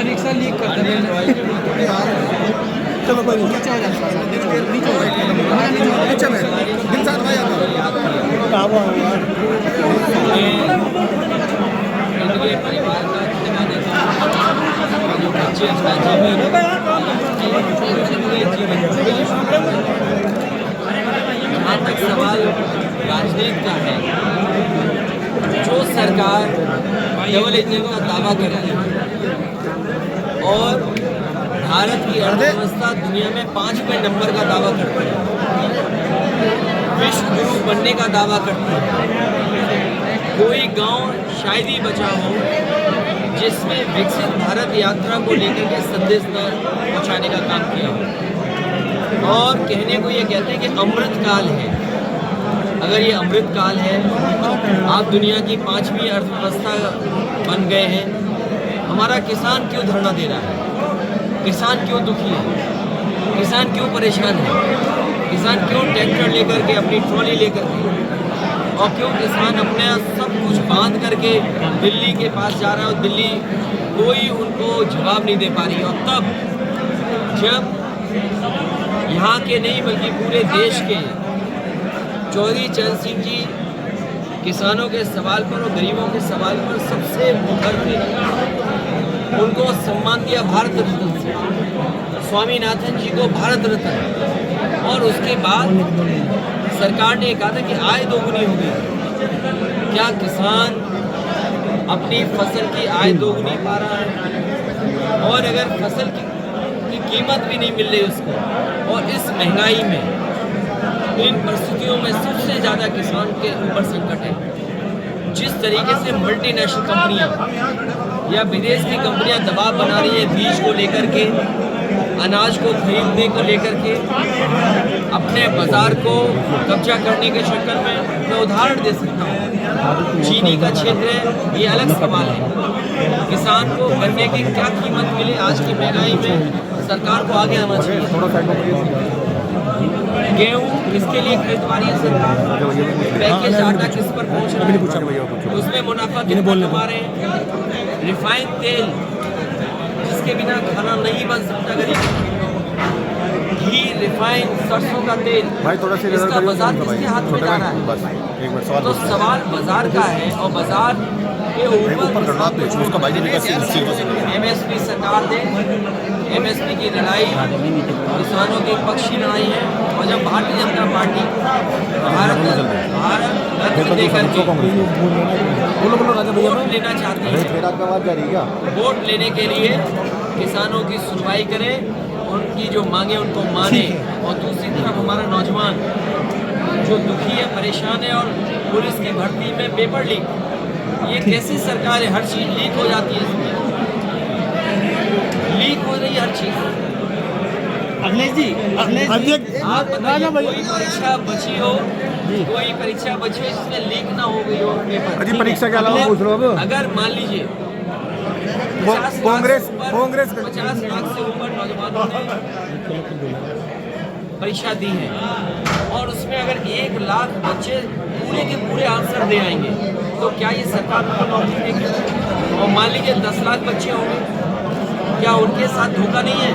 परीक्षा लीक करते हैं। चलो कोई नहीं, नीचे हो जाता है, नीचे हो नीचे में इंसान भाई आता कहाँ वो आया यार? ये परिवार का जितना देता है, जो बच्चे बच्चे में जहाँ तक सवाल राजनीति का है, जो सरकार डबल इंजन का दावा कर रही है और भारत की अर्थव्यवस्था दुनिया में 5वें नंबर का दावा करती है, विश्व गुरु बनने का दावा करती है, कोई गांव शायद ही बचा हो जिसमें विकसित भारत यात्रा को लेकर के संदेश न पहुँचाने का काम किया हो। और कहने को ये कहते हैं कि अमृत काल है। अगर ये अमृत काल है, आप दुनिया की 5वीं अर्थव्यवस्था बन गए हैं, हमारा किसान क्यों धरना दे रहा है? किसान क्यों दुखी है? किसान क्यों परेशान है? किसान क्यों ट्रैक्टर लेकर के, अपनी ट्रॉली लेकर के, और क्यों किसान अपने सब कुछ बांध करके दिल्ली के पास जा रहा है और दिल्ली कोई उनको जवाब नहीं दे पा रही है? और तब जब यहाँ के नहीं बल्कि पूरे देश के चौधरी चरण सिंह जी किसानों के सवाल पर और गरीबों के सवाल पर सबसे मुखर थे, उनको सम्मान दिया भारत रत्न से, स्वामीनाथन जी को भारत रत्न, और उसके बाद सरकार ने कहा था कि आय दोगुनी होगी। क्या किसान अपनी फसल की आय दोगुनी पा रहा है? और अगर फसल की कीमत भी नहीं मिल रही उसको, और इस महंगाई में, इन परिस्थितियों में सबसे ज़्यादा किसान के ऊपर संकट है। जिस तरीके से मल्टीनेशनल कंपनियां या विदेश की कंपनियां दबाव बना रही है बीज को लेकर के, अनाज को खरीदने को लेकर के, अपने बाजार को कब्जा करने के चक्कर में, मैं उदाहरण दे सकता हूँ, चीनी का क्षेत्र है, ये अलग सवाल है। किसान को गन्ने की क्या कीमत मिले आज की महंगाई में, सरकार को आगे आना चाहिए। गेहूँ किसके लिए खरीदवा रही है सरकार? पैकेज आटा किस पर पहुँच रहा है? उसमें मुनाफा कितना कमा रहे हैं? रिफाइंड तेल जिसके बिना खाना नहीं बन सकता, गरीब, घी, रिफाइंड, सरसों का तेल, भाई थोड़ा सा इसका बाजार किसके हाथ में जा रहा है? तो सवाल बाजार का है, और बाजार के ऊपर MSP सरकार दे। MSP की लड़ाई किसानों के पक्ष की लड़ाई है, और जब भारतीय जनता पार्टी भारत रत्न देकर के वोट लेना चाहती है, वोट लेने के लिए किसानों की सुनवाई करे, उनकी जो मांगे उनको माने, और दूसरी तरफ हमारा नौजवान जो दुखी है, परेशान है, और पुलिस की भर्ती में पेपर लीक, ये कैसी सरकार है? हर चीज़ लीक हो जाती है, इसमें लीक हो रही है हर चीज़। अखिलेश जी, आप बताइए, कोई परीक्षा बची हो, कोई परीक्षा बची हो जिसमें लीक ना हो गई हो पेपर? अजी परीक्षा के अलावा पूछ रहा हूँ। अगर मान लीजिए कांग्रेस 50 लाख से ऊपर नौजवानों ने परीक्षा दी है, और उसमें अगर 1 लाख बच्चे पूरे के पूरे आंसर दे आएंगे, तो क्या ये सरकार उनको नौकरी देगी? और मान लीजिए 10 लाख बच्चे होंगे, क्या उनके साथ धोखा नहीं है?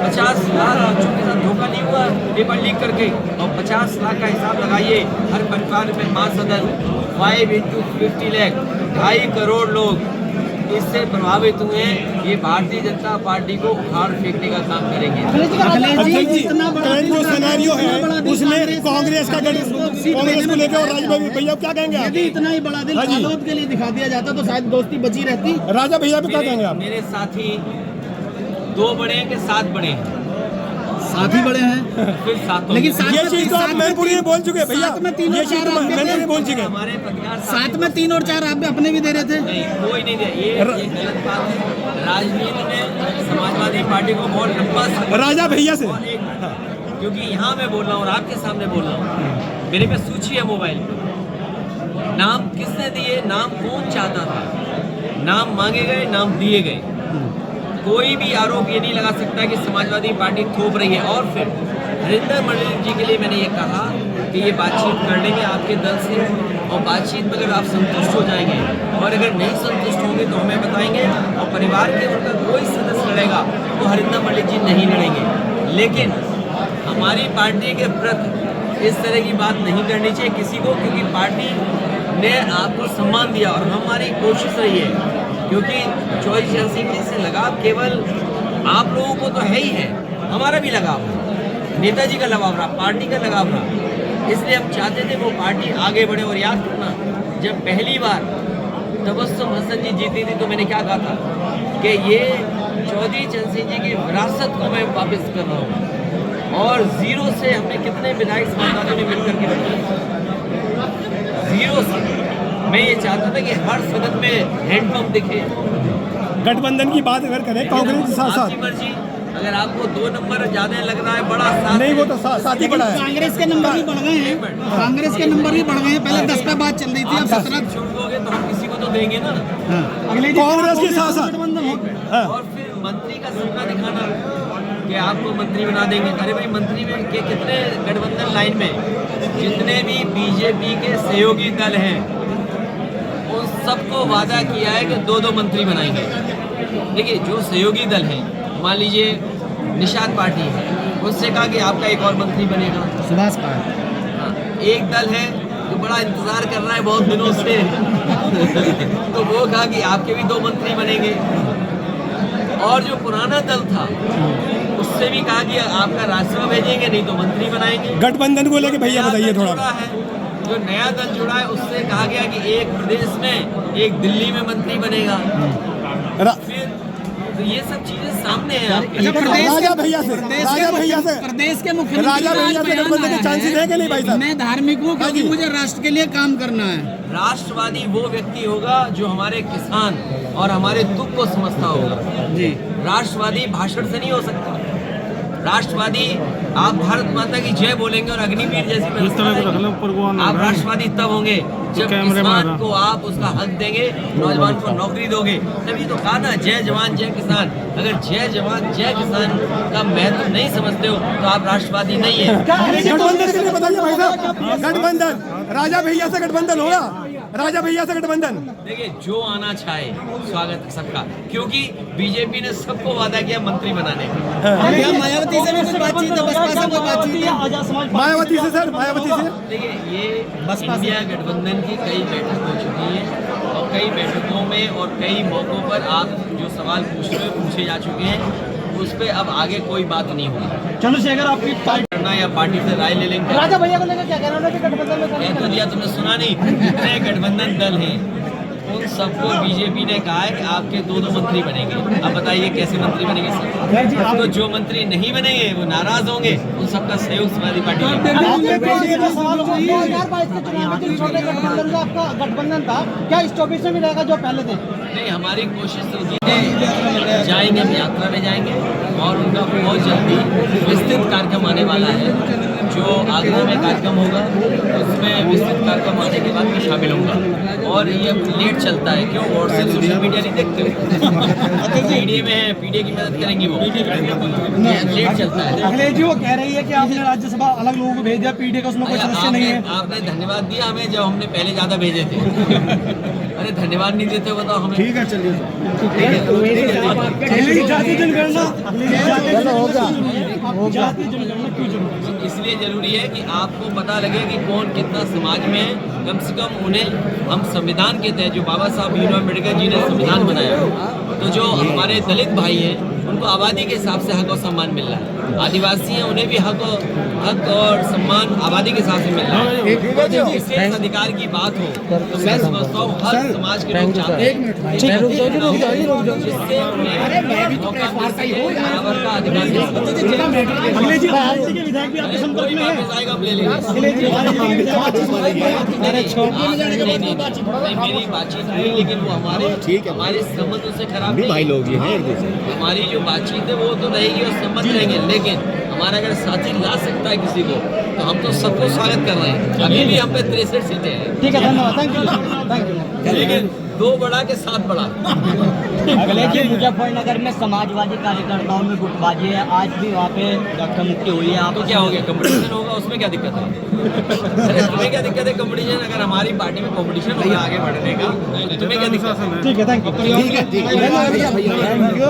50 लाख बच्चों के साथ धोखा नहीं हुआ पेपर लीक करके? और 50 लाख का हिसाब लगाइए, हर परिवार में 5 सदस्य, 5 × 50 लाख, 2.5 करोड़ लोग इससे प्रभावित हुए। ये भारतीय जनता पार्टी को उखाड़ फेंकने का काम करेंगे। जो सिनेरियो है उसमें कांग्रेस का कांग्रेस को लेकर, और राजा भैया क्या कहेंगे? यदि इतना ही बड़ा दिल आलोद के लिए दिखा दिया जाता तो शायद दोस्ती बची रहती। राजा भैया पे क्या कहेंगे आप? मेरे साथी 2 बड़े हैं कि 7 बड़े हैं? साथ ही बड़े हैं, फिर 7, लेकिन ये चीज तो आप मैनपुरी में बोल चुके भैया, में 3 और 4 मैंने बोल चुके। हमारे पत्रकार साथ में 3 और 4 आप अपने भी दे रहे थे। नहीं, कोई नहीं दे, ये गलत बात है। राजनीति में समाजवादी पार्टी को बहुत लंबा राजा भैया से, क्योंकि यहाँ मैं बोल रहा हूँ और आपके सामने बोल रहा हूँ, मेरे पे सूची है मोबाइल पे, नाम किसने दिए, नाम कौन चाहता था, नाम मांगे गए, नाम दिए गए। कोई भी आरोप ये नहीं लगा सकता कि समाजवादी पार्टी थोप रही है। और फिर हरिंदर मंडल जी के लिए मैंने ये कहा कि ये बातचीत कर लेंगे आपके दल से, और बातचीत में अगर आप संतुष्ट हो जाएंगे और अगर नहीं संतुष्ट होंगे तो हमें बताएंगे, और परिवार के उनका कोई सदस्य लड़ेगा तो हरिंदर मल्लिक जी नहीं लड़ेंगे। लेकिन हमारी पार्टी के प्रति इस तरह की बात नहीं करनी चाहिए किसी को, क्योंकि पार्टी ने आपको सम्मान दिया और हमारी कोशिश रही है, क्योंकि चौधरी चरण सिंह जी से लगाव केवल आप लोगों को तो है ही है, हमारा भी लगाव है, नेताजी का लगाव रहा, पार्टी का लगाव रहा। इसलिए हम चाहते थे वो पार्टी आगे बढ़े। और याद करना, जब पहली बार तबस्सुम हसन जी जीती थी तो मैंने क्या कहा था कि ये चौधरी चरण सिंह जी की विरासत को मैं वापस कर रहा हूँ। और जीरो से हमने कितने विधायक समाजवादियों ने मिलकर के रखा, जीरो से। मैं ये चाहता था कि हर सदन में हैंडपंप दिखे। गठबंधन की बात अगर करें कांग्रेस के साथ साथ, मर्जी, अगर आपको 2 नंबर ज्यादा लग रहा है, बड़ा साथ नहीं, वो तो साथ ही बड़ा है। कांग्रेस के नंबर भी बढ़ गए हैं, कांग्रेस के नंबर भी बढ़ गए हैं। पहले 10 पे बात चल रही थी, अब 17 छोड़ दोगे तो हम किसी को तो देंगे ना। अगले कांग्रेस के साथ साथ और फिर मंत्री का सपना दिखाना कि आपको मंत्री बना देंगे। अरे भाई, मंत्री में के कितने गठबंधन लाइन में जितने भी बीजेपी के सहयोगी दल हैं उन सबको वादा किया है कि 2-2 मंत्री बनाएंगे। देखिए, जो सहयोगी दल हैं, मान लीजिए निषाद पार्टी है, उससे कहा कि आपका एक और मंत्री बनेगा। सुभाष पार्टी, हाँ, एक दल है जो बड़ा इंतजार कर रहा है बहुत दिनों से तो वो कहा कि आपके भी 2 मंत्री बनेंगे। और जो पुराना दल था उससे भी कहा कि आपका राज्यसभा भेजेंगे, नहीं तो मंत्री बनाएंगे। गठबंधन को लेके भैया बताइए थोड़ा। है जो नया दल जुड़ा है उससे कहा गया कि एक प्रदेश में, एक दिल्ली में मंत्री बनेगा। फिर तो ये सब चीजें सामने हैं आपके। राजा भैया से प्रदेश के मुख्यमंत्री राजा भैया से गठबंधन के चांसेस है कि नहीं भाई साहब? मैं धार्मिक हूँ, क्योंकि मुझे राष्ट्र के लिए काम करना है। राष्ट्रवादी वो व्यक्ति होगा जो हमारे किसान और हमारे दुख को समझता होगा जी। राष्ट्रवादी भाषण से नहीं हो सकता। राष्ट्रवादी आप भारत माता की जय बोलेंगे और अग्निवीर जैसी व्यवस्था है। आप राष्ट्रवादी तब होंगे जब किसान को आप उसका हक देंगे, नौजवान को नौकरी दोगे। तभी तो कहा ना, जय जवान जय किसान। अगर जय जवान जय किसान का महत्व नहीं समझते हो तो आप राष्ट्रवादी नहीं है। गठबंधन के लिए बताइए भाई साहब, गठबंधन राजा भैया से गठबंधन होगा? राजा भैया से गठबंधन, देखिए, जो आना चाहे स्वागत है सबका, क्योंकि बीजेपी ने सबको वादा किया मंत्री बनाने का। क्या मायावती से भी कोई बातचीत है? बसपा से कोई बातचीत है? मायावती से सर, मायावती से देखिए, ये इंडिया गठबंधन की कई बैठक हो चुकी है और कई बैठकों में और कई मौकों पर आप जो सवाल पूछ रहे हो पूछे जा चुके हैं। उस पर अब आगे कोई बात नहीं होगी। चंद्रशेखर आपकी करना या पार्टी से राय ले लेंगे। राजा भैया को लेकर क्या कह रहे हैं? गठबंधन में तो दिया तुमने सुना नहीं, जितने गठबंधन दल हैं उन सबको बीजेपी ने कहा है कि आपके 2-2 मंत्री बनेंगे। अब बताइए कैसे मंत्री बनेंगे सब? तो जो मंत्री नहीं बनेंगे वो नाराज होंगे, उन सबका सहयोग समाजवादी पार्टी आपका गठबंधन था, क्या इस 24 में भी रहेगा जो पहले थे? नहीं, हमारी कोशिश तो जाएंगे, हम यात्रा में जाएंगे और उनका बहुत जल्दी विस्तृत कार्यक्रम आने वाला है। जो आगरा में कार्यक्रम होगा उसमें विस्तृत कार्यक्रम आने के बाद मैं शामिल होऊंगा। और ये लेट चलता है, क्यों? व्हाट्सएप सोशल मीडिया नहीं देखते हो? पीडीए में है, पीडीए की मदद करेंगी वो, लेट चलता है। अखिलेश जी वो कह रही है कि आपने राज्यसभा अलग लोगों को भेज दिया, पीडीए का उसमें कोई सदस्य नहीं है। आपने धन्यवाद दिया हमें जब हमने पहले ज्यादा भेजे थे। अरे धन्यवाद नहीं देते बताओ हमें। ठीक है, चलिए इसलिए जरूरी है कि आपको पता लगे कि कौन कितना समाज में है। कम से कम उन्हें हम संविधान के तहत, जो बाबा साहब भीमराव अम्बेडकर जी ने संविधान बनाया, तो जो हमारे दलित भाई हैं उनको आबादी के हिसाब से हक और सम्मान मिल रहा है। आदिवासी हैं, उन्हें भी हक और सम्मान आबादी के हिसाब से मिल रहा है। जब विशेष अधिकार की बात हो तो मैं समझता हूँ हर समाज के लोग चाहते हैं जिससे मेरी बातचीत हुई, लेकिन वो हमारे संबंध से खराब नहीं। भाई लोग हमारी जो बातचीत है वो तो रहेगी और संबंध रहेंगे, लेकिन हमारा अगर साथी ला सकता है किसी को तो हम तो सबको स्वागत कर रहे हैं। अभी भी हम पे 63 सीटें हैं। ठीक है, धन्यवाद, थैंक यू। लेकिन 2 बड़ा के 7 बड़ा। अखिलेश जी, मुजफ्फरनगर में समाजवादी कार्यकर्ताओं में गुटबाजी है, आज भी वहाँ पे धक्का मुक्की हुई है। तो क्या हो गया? कंपटीशन होगा, उसमें क्या दिक्कत है? अरे तुम्हें क्या दिक्कत है कंपटीशन? अगर हमारी पार्टी में कंपटीशन होगा आगे बढ़ने का, तो तुम्हें क्या दिक्कत है? ठीक है, थैंक यू।